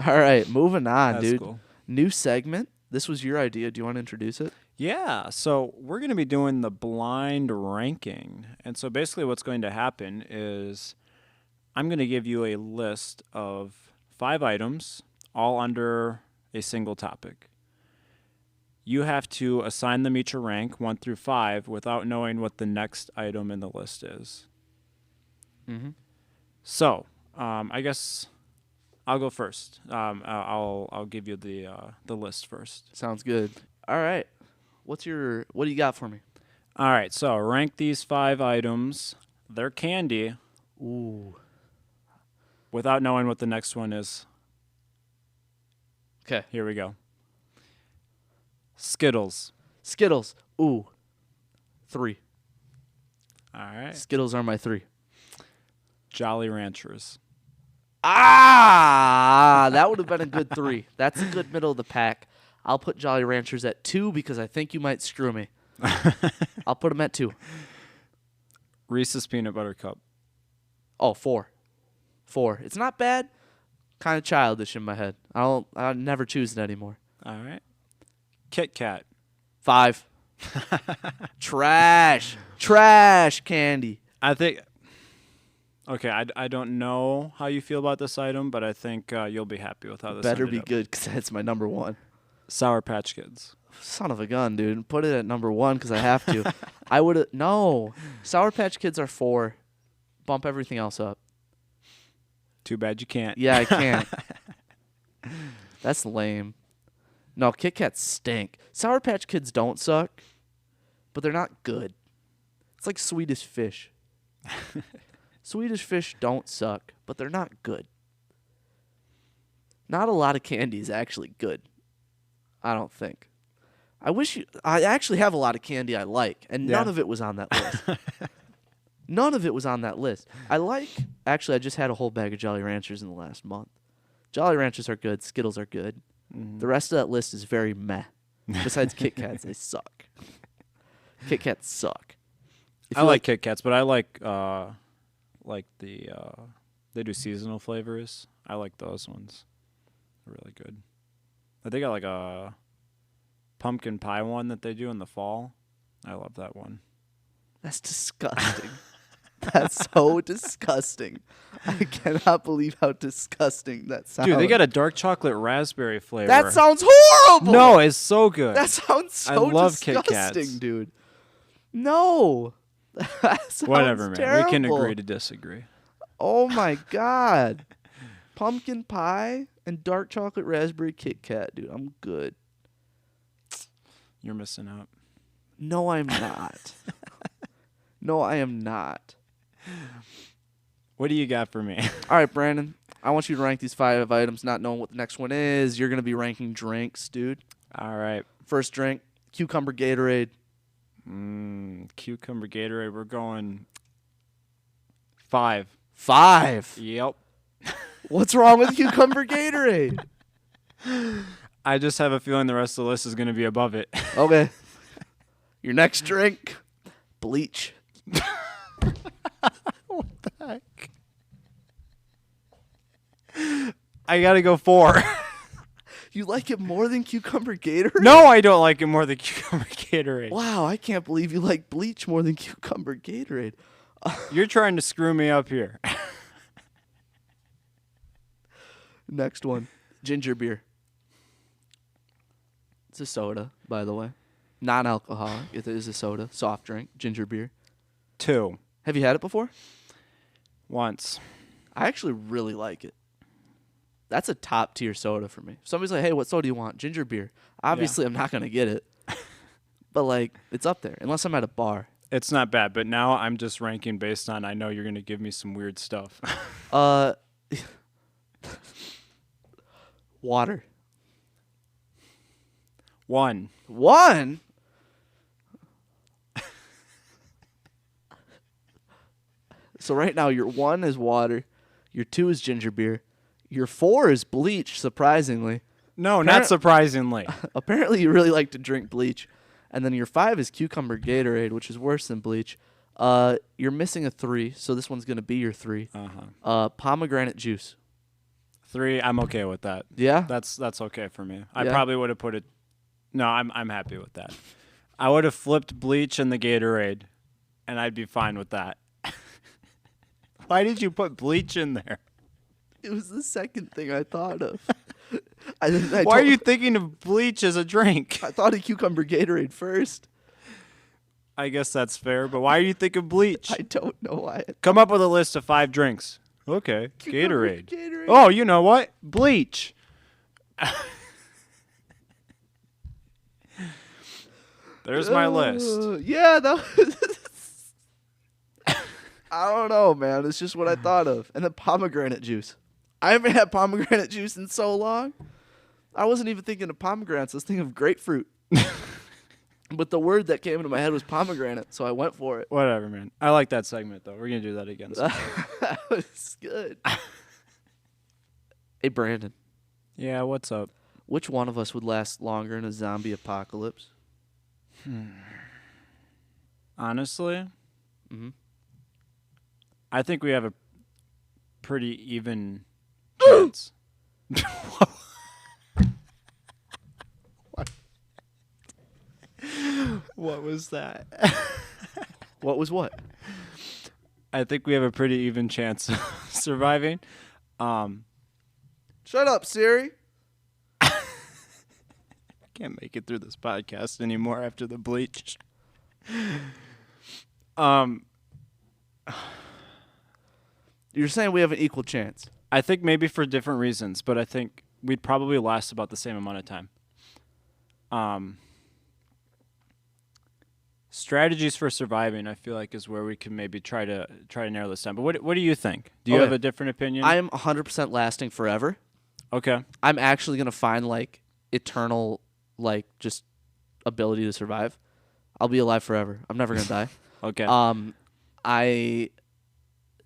All right, moving on, That's dude. cool. New segment. This was your idea. Do you want to introduce it? Yeah, so we're going to be doing the blind ranking. And so basically what's going to happen is I'm going to give you a list of 5 items, all under a single topic. You have to assign them each a rank, 1 through 5, without knowing what the next item in the list is. Mm-hmm. So, I guess I'll go first. I'll give you the list first. Sounds good. All right. What do you got for me? All right, so rank these 5 items. They're candy Ooh. without knowing what the next one is. Okay. Here we go. Skittles. Skittles. Ooh. 3. All right. Skittles are my 3. Jolly Ranchers. That would have been a good 3. That's a good middle of the pack. I'll put Jolly Ranchers at 2 because I think you might screw me. I'll put them at 2. Reese's Peanut Butter Cup. Oh, 4. 4. It's not bad. Kind of childish in my head. I'll never choose it anymore. All right. Kit Kat. 5. Trash. Trash candy. I think. Okay, I don't know how you feel about this item, but I think you'll be happy with how this Better ended be up. good because that's my number 1. Sour Patch Kids. Son of a gun, dude. Put it at number 1 because I have to. I would have. No. Sour Patch Kids are 4. Bump everything else up. Too bad you can't. Yeah, I can't. That's lame. No, Kit Kats stink. Sour Patch Kids don't suck, but they're not good. It's like Swedish Fish. Swedish Fish don't suck, but they're not good. Not a lot of candy is actually good. I don't think. I actually have a lot of candy I like, and none Yeah. of it was on that list. None of it was on that list. Actually, I just had a whole bag of Jolly Ranchers in the last month. Jolly Ranchers are good. Skittles are good. The rest of that list is very meh. Besides Kit Kats, they suck. Kit Kats suck. If I you like Kit Kats, but I like the they do seasonal flavors. I like those ones. They're really good. They got like a pumpkin pie one that they do in the fall. I love that one. That's disgusting. That's so disgusting. I cannot believe how disgusting that sounds. Dude, they got a dark chocolate raspberry flavor. That sounds horrible. No, it's so good. That sounds so I love Kit disgusting, Kats. dude. No. That sounds Whatever, man. terrible. We can agree to disagree. Oh my god. Pumpkin pie and dark chocolate raspberry Kit Kat, dude. I'm good. You're missing out. No, I'm not. No, I am not. What do you got for me? All right, Brandon. I want you to rank these 5 items, not knowing what the next one is. You're going to be ranking drinks, dude. All right. First drink, cucumber Gatorade. Cucumber Gatorade. We're going 5. 5. Yep. What's wrong with cucumber Gatorade? I just have a feeling the rest of the list is going to be above it. Okay. Your next drink, bleach. What the heck? I got to go 4. You like it more than cucumber Gatorade? No, I don't like it more than Cucumber Gatorade. Wow, I can't believe you like bleach more than cucumber Gatorade. You're trying to screw me up here. Next one, ginger beer. It's a soda, by the way. Non-alcoholic. It is a soda. Soft drink. Ginger beer. 2. Have you had it before? Once. I actually really like it. That's a top tier soda for me. If somebody's like, hey, what soda do you want? Ginger beer. Obviously, I'm not going to get it. But, like, it's up there. Unless I'm at a bar. It's not bad, but now I'm just ranking based on I know you're going to give me some weird stuff. Water. 1. 1? So right now, your 1 is water. Your 2 is ginger beer. Your 4 is bleach, surprisingly. No, not surprisingly. Apparently, you really like to drink bleach. And then your 5 is cucumber Gatorade, which is worse than bleach. You're missing a 3, so this one's going to be your 3. Pomegranate juice. 3, I'm okay with that. Yeah. That's okay for me. I Yeah. probably would have put it. No, I'm happy with that. I would have flipped bleach in the Gatorade, and I'd be fine with that. Why did you put bleach in there? It was the second thing I thought of. Why are you thinking of bleach as a drink? I thought of cucumber Gatorade first. I guess that's fair, but why are you thinking bleach? I don't know why. Come up with a list of 5 drinks. Okay, Cucumber Gatorade. Gatorade. Oh, you know what? Bleach. There's my list. Yeah, that was. I don't know, man. It's just what I thought of. And then pomegranate juice. I haven't had pomegranate juice in so long. I wasn't even thinking of pomegranates. I was thinking of grapefruit. But the word that came into my head was pomegranate, so I went for it. Whatever, man. I like that segment, though. We're going to do that again. That was good. Hey, Brandon. Yeah, what's up? Which one of us would last longer in a zombie apocalypse? Honestly, Mm-hmm. I think we have a pretty even chance. What was that? What was what? I think we have a pretty even chance of surviving. Shut up, Siri. Can't make it through this podcast anymore after the bleach. You're saying we have an equal chance. I think maybe for different reasons, but I think we'd probably last about the same amount of time. Strategies for surviving, I feel like, is where we can maybe try to narrow this down. But what do you think? Do you Okay. have a different opinion? I am 100% lasting forever. Okay. I'm actually going to find, like, eternal, like, just ability to survive. I'll be alive forever. I'm never going to die. Okay. I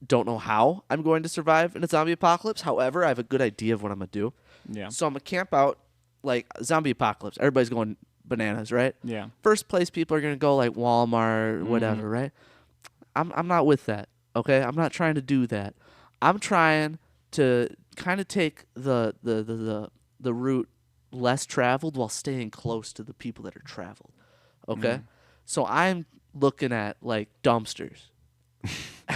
don't know how I'm going to survive in a zombie apocalypse. However, I have a good idea of what I'm going to do. Yeah. So I'm going to camp out, like, zombie apocalypse. Everybody's going bananas, right? Yeah. First place people are going to go, like, Walmart, whatever, right? I'm not with that, okay? I'm not trying to do that. I'm trying to kind of take the route less traveled while staying close to the people that are traveled, okay? So I'm looking at, like, dumpsters.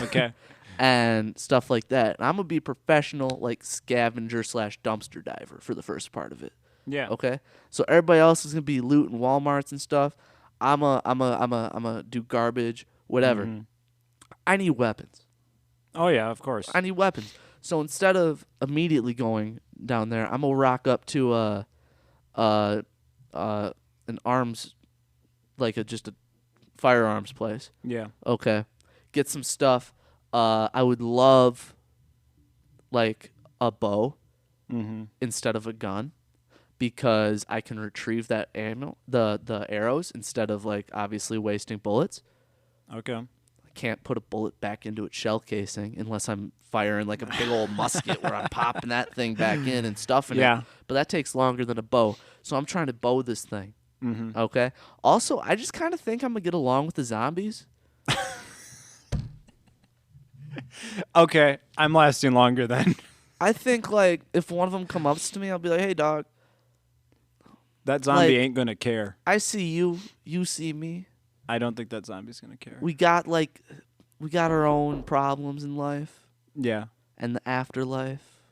Okay. And stuff like that. And I'm going to be professional, like, scavenger / dumpster diver for the first part of it. Yeah. Okay? So everybody else is going to be looting Walmarts and stuff. I'm a do garbage, whatever. I need weapons. Oh yeah, of course. I need weapons. So instead of immediately going down there, I'm going to rock up to an arms, like just a firearms place. Yeah. Okay. Get some stuff. I would love, like, a bow instead of a gun, because I can retrieve that ammo, the arrows, instead of, like, obviously wasting bullets. Okay. I can't put a bullet back into its shell casing unless I'm firing, like, a big old musket where I'm popping that thing back in and stuffing Yeah. it. But that takes longer than a bow. So I'm trying to bow this thing. Okay? Also, I just kind of think I'm going to get along with the zombies. Okay, I'm lasting longer then. I think, like, if one of them come up to me, I'll be like, hey, dog, That zombie Like- ain't gonna care. I see you. You see me. I don't think that zombie's gonna care. We got our own problems in life Yeah. and the afterlife.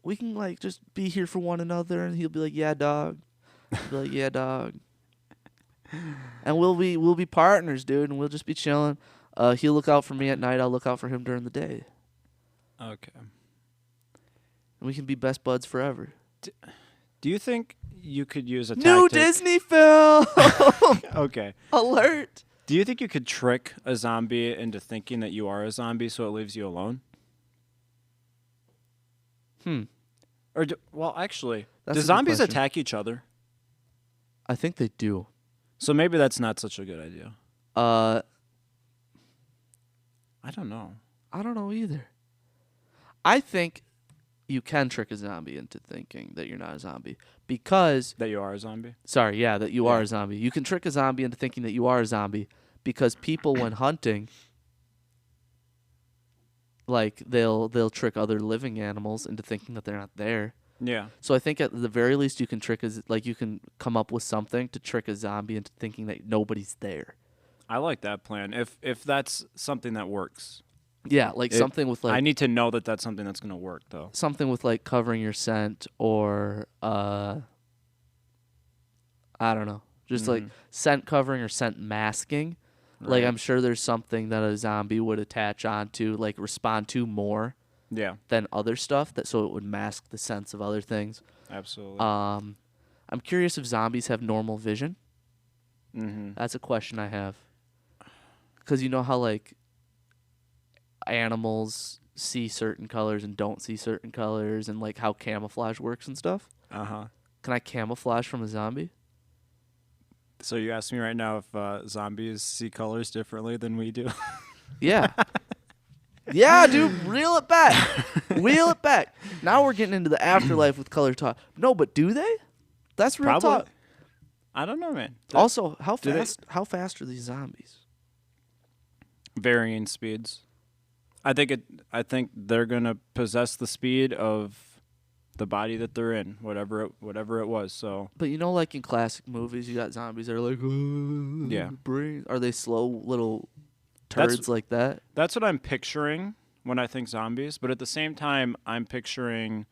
We can, like, just be here for one another, and he'll be like, yeah, dog. I'll be like, yeah, dog. And we'll be partners, dude, and we'll just be chilling. He'll look out for me at night. I'll look out for him during the day. Okay. And we can be best buds forever. Do you think you could use a New tactic? Disney film Okay. alert. Do you think you could trick a zombie into thinking that you are a zombie so it leaves you alone? Or well, actually, That's do a good zombies question. attack each other? I think they do. So maybe that's not such a good idea. I I don't know. don't know either. I think you can trick a zombie into thinking that you're not a zombie because That you are a zombie? that you are a zombie. You can trick a zombie into thinking that you are a zombie because people, when hunting, like they'll trick other living animals into thinking that they're not there. Yeah. So I think at the very least you can you can come up with something to trick a zombie into thinking that nobody's there. I like that plan. If that's something that works. Yeah, like something with like I need to know that that's something that's going to work though. something with like covering your scent or I don't know, just like scent covering or scent masking. Like Right. I'm sure there's something that a zombie would attach onto, like respond to more Yeah. than other stuff that so it would mask the scents of other things. Absolutely. I'm curious if zombies have normal vision. Mm-hmm. That's a question I have. Cuz you know how like animals see certain colors and don't see certain colors and like how camouflage works and stuff? Uh-huh. Can I camouflage from a zombie? So you ask me right now if zombies see colors differently than we do? Yeah. Yeah, dude, reel it back. Reel it back. Now we're getting into the afterlife with color talk. No, but do they? That's real Probably. talk. I don't know, man. Also, how do they- fast are these zombies? Varying speeds. I think they're going to possess the speed of the body that they're in, whatever it was. So, But you know, like in classic movies, you got zombies that are like, Yeah. brain. Are they slow little That's- turds like that? that's what I'm picturing when I think zombies, but at the same time I'm picturing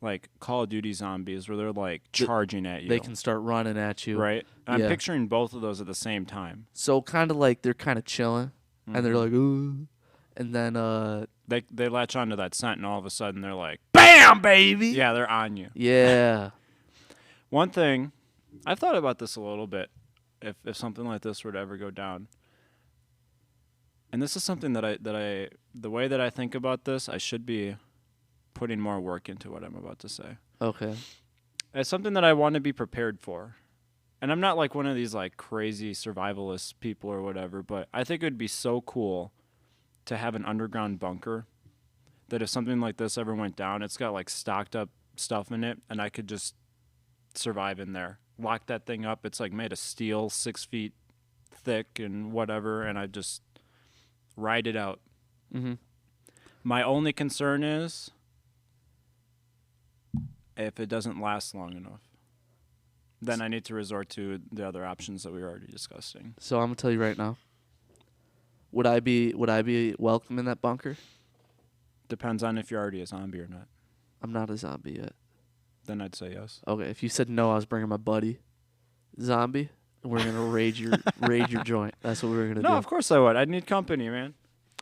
like Call of Duty zombies where they're like charging at you. They can start running at you. right? I'm Yeah. picturing both of those at the same time. So kind of like they're kind of chilling, and they're like, ooh. And then, They latch onto that scent and all of a sudden they're like, bam, baby. yeah, they're on you. Yeah. One thing, I've thought about this a little bit, if something like this were to ever go down. And this is something the way that I think about this, I should be putting more work into what I'm about to say. Okay. It's something that I want to be prepared for. And I'm not like one of these like crazy survivalist people or whatever, but I think it would be so cool to have an underground bunker that if something like this ever went down, it's got like stocked up stuff in it and I could just survive in there. Lock that thing up. It's like made of steel, 6 feet thick and whatever, and I just ride it out. Mm-hmm. My only concern is if it doesn't last long enough. Then I need to resort to the other options that we were already discussing. So I'm gonna tell you right now. Would I be welcome in that bunker? Depends on if you're already a zombie or not. I'm not a zombie yet. Then I'd say yes. Okay, if you said no, I was bringing my buddy, zombie, and we're gonna raid your joint. That's what we were gonna No, do. of course I would. I'd need company, man.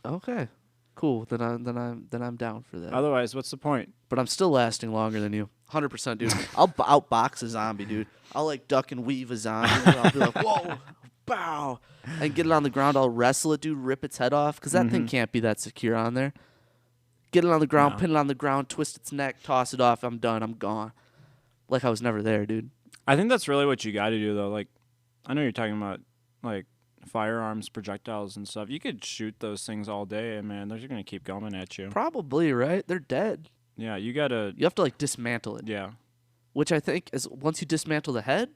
Okay, cool. Then I'm down for that. Otherwise, what's the point? But I'm still lasting longer than you. 100%, dude. I'll outbox a zombie, dude. I'll like duck and weave a zombie. And I'll be like, whoa, bow, and get it on the ground. I'll wrestle it, dude. Rip its head off, because that thing can't be that secure on there. Get it on the ground, No. pin it on the ground, twist its neck, toss it off. I'm done. I'm gone. Like I was never there, dude. I think that's really what you got to do, though. Like, I know you're talking about like firearms, projectiles, and stuff. You could shoot those things all day, and man, they're gonna keep coming at you. Probably, right? They're dead. Yeah, you gotta. You have to like dismantle it. Yeah, Which I think is once you dismantle the head,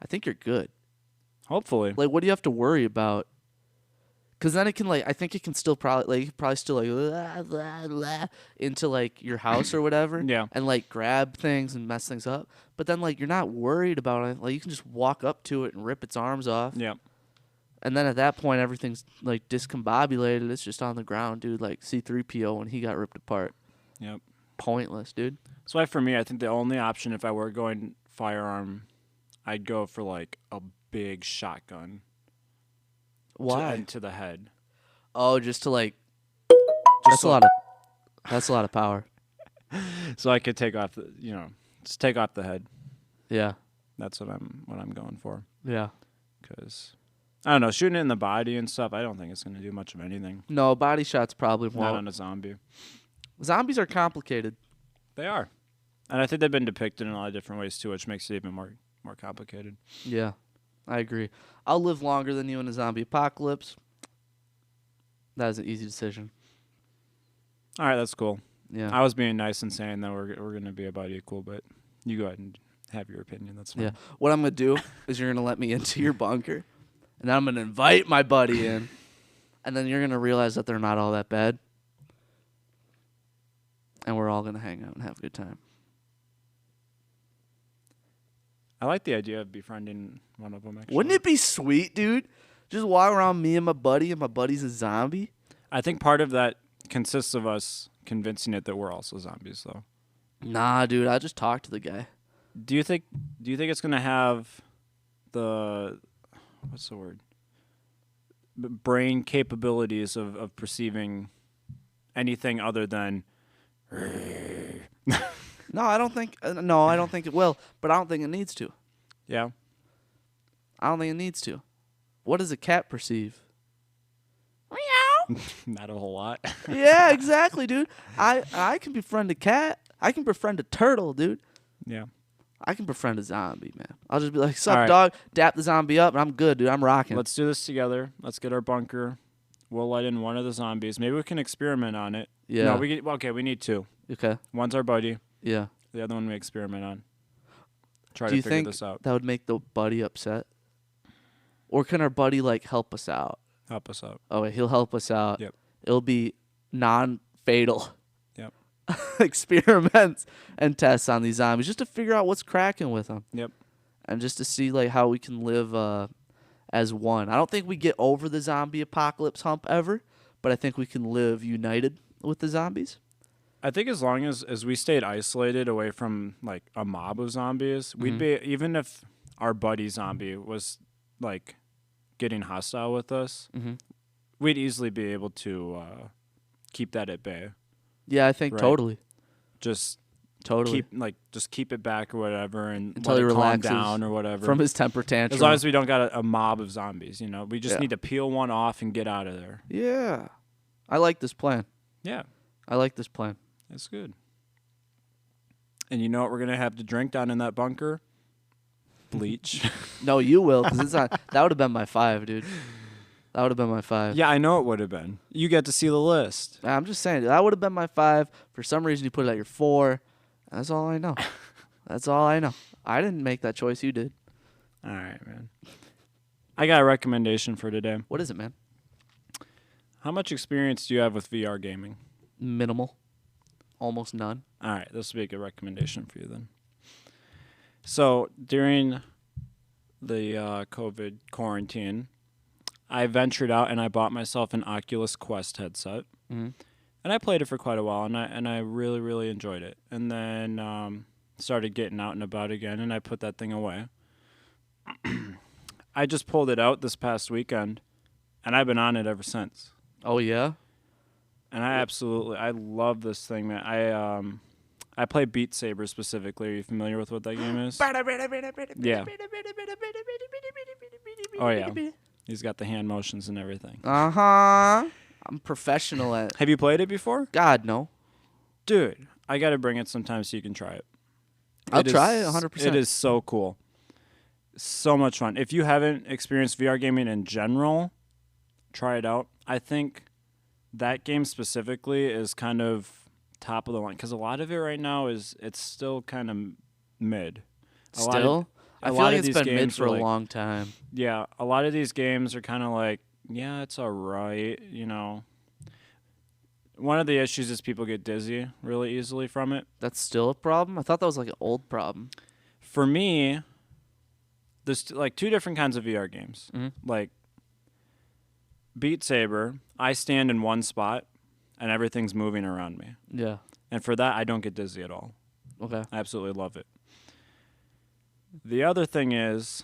I think you're good. hopefully. Like, what do you have to worry about? Because then it can I think it can still probably still like la, la, la, into like your house or whatever. Yeah. And like grab things and mess things up. But then like you're not worried about it. Like you can just walk up to it and rip its arms off. Yeah. And then at that point everything's like discombobulated. It's just on the ground, dude. Like C-3PO when he got ripped apart. Yep. Pointless, dude. That's why for me, I think the only option if I were going firearm, I'd go for like a big shotgun. Why? To the head. Oh, just to like. Just That's a lot of power. So I could take off just take off the head. Yeah. That's what I'm going for. Yeah. Because I don't know, shooting it in the body and stuff. I don't think it's gonna do much of anything. No, body shots probably Not won't. on a zombie. Zombies are complicated. They are, and I think they've been depicted in a lot of different ways too, which makes it even more complicated. Yeah, I agree. I'll live longer than you in a zombie apocalypse. That was an easy decision. All right, that's cool. Yeah. I was being nice and saying that we're gonna be about equal, but you go ahead and have your opinion. That's fine. Yeah. What I'm gonna do is you're gonna let me into your bunker, and then I'm gonna invite my buddy in, and then you're gonna realize that they're not all that bad, and we're all gonna hang out and have a good time. I like the idea of befriending one of them, actually. Wouldn't it be sweet, dude? Just walk around me and my buddy's a zombie. I think part of that consists of us convincing it that we're also zombies, though. Nah, dude, I just talked to the guy. Do you think it's going to have the, what's the word? Brain capabilities of perceiving anything other than... No, I don't think it will, but I don't think it needs to. Yeah? I don't think it needs to. What does a cat perceive? Not a whole lot. Yeah, exactly, dude. I can befriend a cat. I can befriend a turtle, dude. Yeah. I can befriend a zombie, man. I'll just be like, sup, All right. dog, dap the zombie up, and I'm good, dude. I'm rocking. Let's do this together. Let's get our bunker. We'll let in one of the zombies. Maybe we can experiment on it. Yeah. No, we need two. Okay. One's our buddy. Yeah. The other one we experiment on. Try Do to you figure think this out. that would make the buddy upset? Or can our buddy, like, help us out? Help us out. Oh, he'll help us out. Yep. It'll be non-fatal Yep. experiments and tests on these zombies just to figure out what's cracking with them. Yep. And just to see, like, how we can live as one. I don't think we get over the zombie apocalypse hump ever, but I think we can live united with the zombies. I think as long as we stayed isolated away from like a mob of zombies, we'd be, even if our buddy zombie was like getting hostile with us, we'd easily be able to keep that at bay. Yeah, I think Right. totally. Just Totally. keep it back or whatever, and Until let he it calm relaxes down or whatever. from his temper tantrum. As long as we don't got a mob of zombies, we just Yeah. need to peel one off and get out of there. Yeah. I like this plan. Yeah, I like this plan. that's good. And you know what we're gonna have to drink down in that bunker? Bleach. No, you will, because it's not. That would have been my 5, dude. That would have been my 5. Yeah, I know it would have been. You get to see the list. I'm just saying, that would have been my 5. For some reason, you put it at your 4. That's all I know. That's all I know. I didn't make that choice. You did. All right, man. I got a recommendation for today. What is it, man? How much experience do you have with VR gaming? Minimal. Almost none. All right, this will be a good recommendation for you then. So during the COVID quarantine, I ventured out and I bought myself an Oculus Quest headset, and I played it for quite a while, and I really, really enjoyed it. And then started getting out and about again, and I put that thing away. I just pulled it out this past weekend, and I've been on it ever since. Oh, yeah? And I love this thing, man. I play Beat Saber specifically. Are you familiar with what that game is? Yeah. Oh, yeah. He's got the hand motions and everything. Uh-huh. I'm professional at... Have you played it before? God, no. Dude, I got to bring it sometime so you can try it. I'll try it 100%. It is so cool. So much fun. If you haven't experienced VR gaming in general, try it out. I think that game specifically is kind of top of the line because a lot of it right now it's still kind of mid. Still? I feel like it's been mid for a long time. Yeah, a lot of these games are kind of like, yeah, it's all right, One of the issues is people get dizzy really easily from it. That's still a problem? I thought that was like an old problem. For me, there's like 2 different kinds of VR games. Like Beat Saber, I stand in one spot and everything's moving around me. Yeah. And for that, I don't get dizzy at all. Okay. I absolutely love it. The other thing is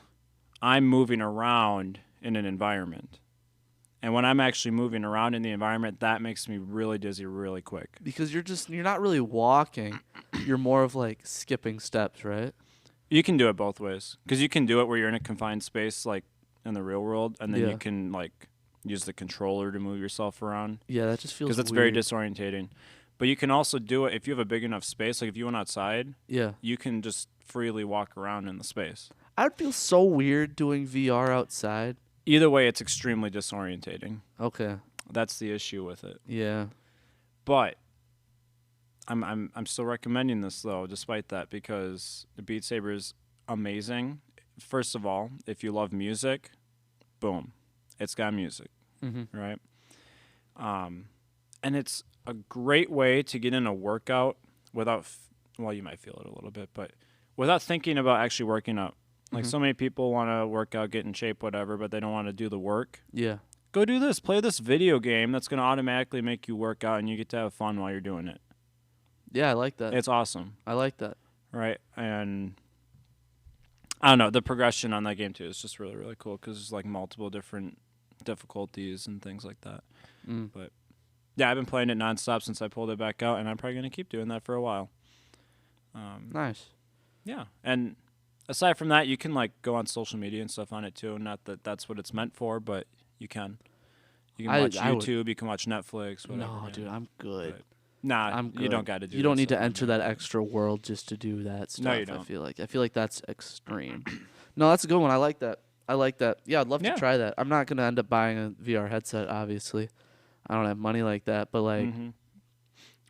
I'm moving around in an environment. And when I'm actually moving around in the environment, that makes me really dizzy really quick. Because you're not really walking. You're more of like skipping steps, right? You can do it both ways. Because you can do it where you're in a confined space, like in the real world, and then Yeah. you can like use the controller to move yourself around. Yeah, that just feels Because that's very disorientating. But you can also do it if you have a big enough space. Like if you went outside, Yeah. you can just freely walk around in the space. I would feel so weird doing VR outside. Either way, it's extremely disorientating. Okay. That's the issue with it. Yeah. But I'm still recommending this though, despite that, because the Beat Saber is amazing. First of all, if you love music, boom, it's got music, right? And it's a great way to get in a workout without, well, you might feel it a little bit, but without thinking about actually working out. Like so many people want to work out, get in shape, whatever, but they don't want to do the work. Yeah. Go do this. Play this video game that's going to automatically make you work out, and you get to have fun while you're doing it. Yeah, I like that. It's awesome. I like that. Right? And I don't know. The progression on that game, too, is just really, really cool because there's like multiple different difficulties and things like that. But yeah, I've been playing it nonstop since I pulled it back out, and I'm probably going to keep doing that for a while. Nice. Yeah. And aside from that, you can like go on social media and stuff on it, too. Not that that's what it's meant for, but you can. You can watch YouTube. You can watch Netflix. Whatever. No, dude, I'm good. But, nah, I'm good. You don't got to do. You don't need to enter that extra world just to do that stuff. No, you don't. I feel like that's extreme. No, that's a good one. I like that. Yeah, I'd love to try that. I'm not gonna end up buying a VR headset. Obviously, I don't have money like that. But like,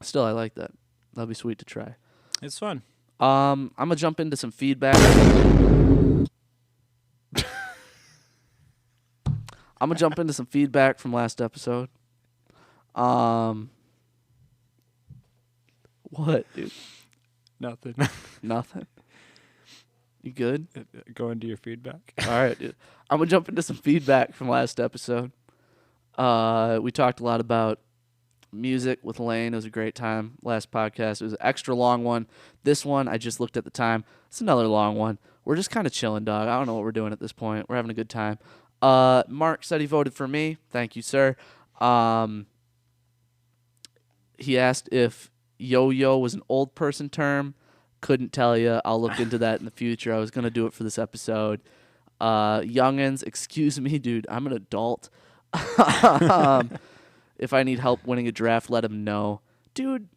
still, I like that. That'd be sweet to try. It's fun. I'm gonna jump into some feedback. I'm gonna jump into some feedback from last episode. What, dude? Nothing. Nothing. You good? Go into your feedback. All right, dude. I'm gonna jump into some feedback from last episode. We talked a lot about music with Lane. It was a great time. Last podcast, it was an extra long one. This one, I just looked at the time. It's another long one. We're just kind of chilling, dog. I don't know what we're doing at this point. We're having a good time. Mark said he voted for me. Thank you, sir. He asked if yo-yo was an old person term. Couldn't tell you. I'll look into that in the future. I was going to do it for this episode. Youngins, excuse me, dude. I'm an adult. If I need help winning a draft, let him know. Dude,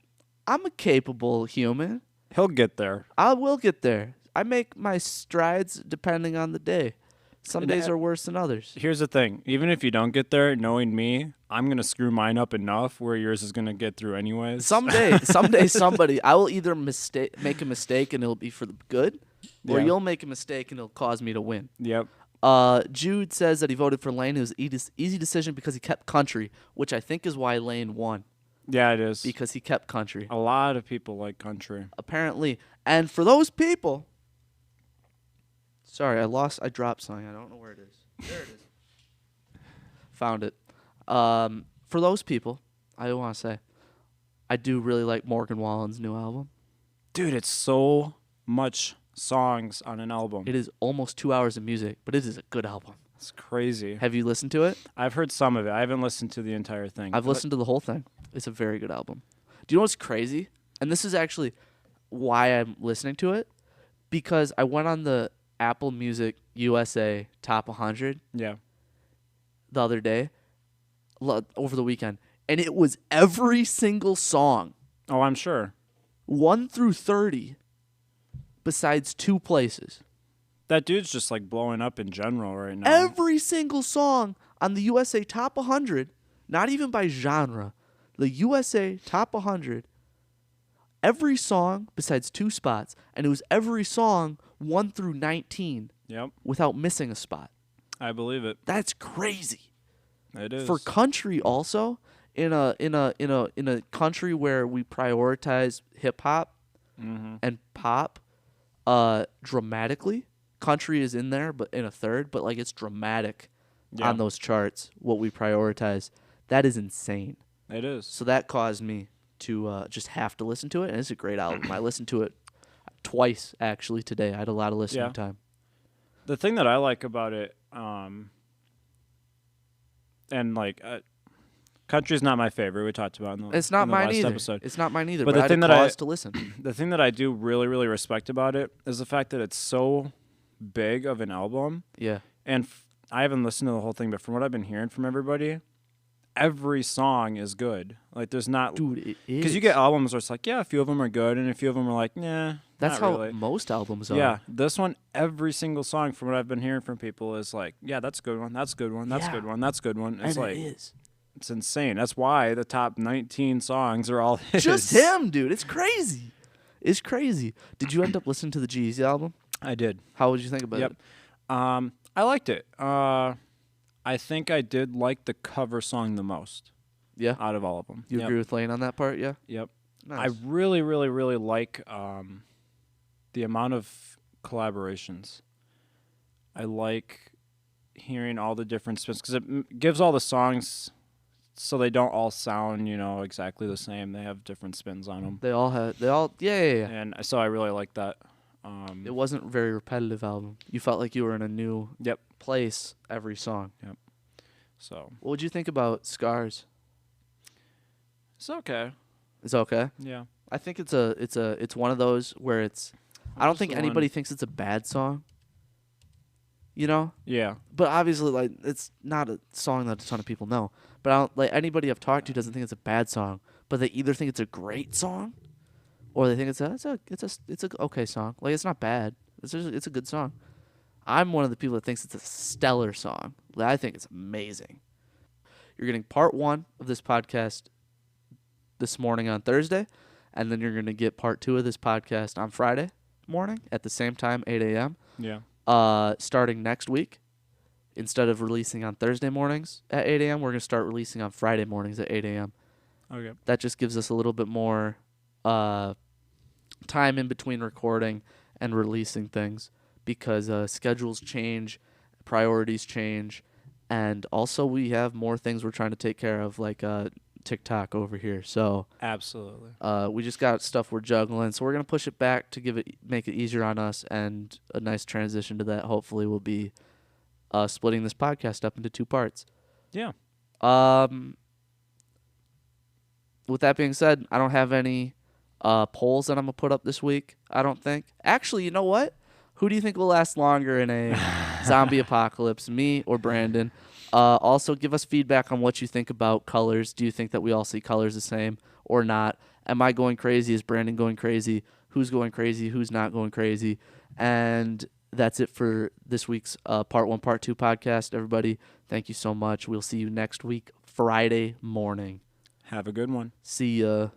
I'm a capable human. He'll get there. I will get there. I make my strides depending on the day. Some days are worse than others. Here's the thing. Even if you don't get there, knowing me, I'm going to screw mine up enough where yours is going to get through anyways. Someday, somebody, I will either make a mistake and it'll be for the good, or you'll make a mistake and it'll cause me to win. Yep. Jude says that he voted for Lane. It was an easy decision because he kept country, which I think is why Lane won. Yeah, it is. Because he kept country. A lot of people like country. Apparently. And for those people... Sorry, I dropped something. I don't know where it is. There it is. Found it. For those people, I want to say, I do really like Morgan Wallen's new album. Dude, it's so much songs on an album. It is almost 2 hours of music, but it is a good album. It's crazy. Have you listened to it? I've heard some of it. I haven't listened to the entire thing. I've listened to the whole thing. It's a very good album. Do you know what's crazy? And this is actually why I'm listening to it. Because I went on the Apple Music USA Top 100 the other day, over the weekend, and it was every single song. Oh, I'm sure. 1 through 30, besides 2 places. That dude's just like blowing up in general right now. Every single song on the USA Top 100, not even by genre, the USA Top 100, every song besides 2 spots, and it was every song 1 through 19. Yep. Without missing a spot. I believe it. That's crazy. It is. For country also, in a country where we prioritize hip hop and pop dramatically, country is in there but in a third, but like it's dramatic on those charts what we prioritize. That is insane. It is. So that caused me to just have to listen to it, and it's a great album. I listened to it twice actually today. I had a lot of listening time. The thing that I like about it, and like, country's not my favorite. We talked about in the, it's not in the mine last either. episode. It's not mine either. But But the I had thing a that cause to listen. The thing that I do really, really respect about it is the fact that it's so big of an album. Yeah. And I haven't listened to the whole thing, but from what I've been hearing from everybody, every song is good. Like, there's not... Dude, it is. Because you get albums where it's like, yeah, a few of them are good, and a few of them are like, nah, That's not how really. most albums are. Yeah, this one, every single song, from what I've been hearing from people, is like, yeah, that's a good one, that's a good one, that's a good one, that's a good one. It's and like, it is. it's insane. That's why the top 19 songs are all his. Just him, dude. It's crazy. It's crazy. Did you end up listening to the G-Eazy album? I did. How would you think about it? I liked it. I think I did like the cover song the most. Yeah. out of all of them. You agree with Lane on that part? Yeah. Yep. Nice. I really, really, really like the amount of collaborations. I like hearing all the different spins because it gives all the songs so they don't all sound, exactly the same. They have different spins on them. Yeah. And so I really like that. It wasn't a very repetitive album. You felt like you were in a new place every song. Yep. So. What would you think about Scars? It's okay. It's okay. Yeah. I think it's one of those where it's. I don't think anybody thinks it's a bad song. Yeah. But obviously, like, it's not a song that a ton of people know. But I don't, like, anybody I've talked to doesn't think it's a bad song. But they either think it's a great song, or they think it's a okay song. Like, it's not bad. It's a good song. I'm one of the people that thinks it's a stellar song. Like, I think it's amazing. You're getting part 1 of this podcast this morning on Thursday, and then you're going to get part 2 of this podcast on Friday morning at the same time, 8 a.m. Yeah. Starting next week, instead of releasing on Thursday mornings at 8 a.m., we're going to start releasing on Friday mornings at 8 a.m. Okay. That just gives us a little bit more time in between recording and releasing things because schedules change, priorities change, and also we have more things we're trying to take care of, like TikTok over here. So absolutely, we just got stuff we're juggling, so we're gonna push it back to make it easier on us, and a nice transition to that hopefully will be splitting this podcast up into 2 parts. Yeah. With that being said, I don't have any polls that I'm gonna put up this week. I don't think. Actually, you know what? Who do you think will last longer in a zombie apocalypse, me or Brandon? Also, give us feedback on what you think about colors. Do you think that we all see colors the same or not? Am I going crazy? Is Brandon going crazy? Who's going crazy? Who's not going crazy? And that's it for this week's Part 1, Part 2 podcast. Everybody, thank you so much. We'll see you next week, Friday morning. Have a good one. See ya.